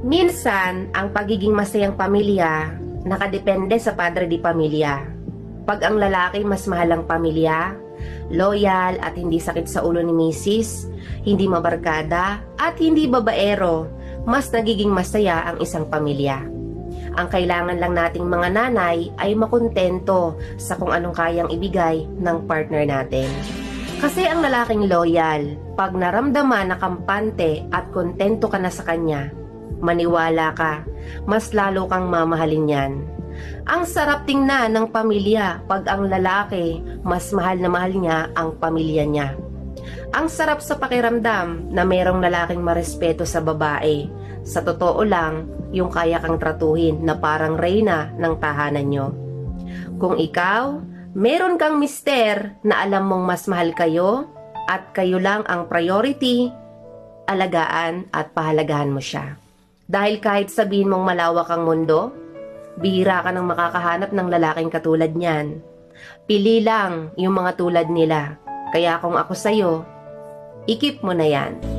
Minsan, ang pagiging masayang pamilya nakadepende sa padre di pamilya. Pag ang lalaki mas mahal ang pamilya, loyal at hindi sakit sa ulo ni misis, hindi mabarkada at hindi babaero, mas nagiging masaya ang isang pamilya. Ang kailangan lang nating mga nanay ay makontento sa kung anong kayang ibigay ng partner natin. Kasi ang lalaking loyal, pag naramdaman na kampante at kontento ka na sa kanya, maniwala ka, mas lalo kang mamahalin yan. Ang sarap tingnan ng pamilya pag ang lalaki, mas mahal na mahal niya ang pamilya niya. Ang sarap sa pakiramdam na merong lalaking marespeto sa babae. Sa totoo lang, yung kaya kang tratuhin na parang reyna ng tahanan nyo. Kung ikaw, meron kang mister na alam mong mas mahal kayo at kayo lang ang priority, alagaan at pahalagahan mo siya. Dahil kahit sabihin mong malawak ang mundo, bihira ka nang makakahanap ng lalaking katulad niyan. Pili lang yung mga tulad nila. Kaya kung ako sa'yo, ikip mo na yan.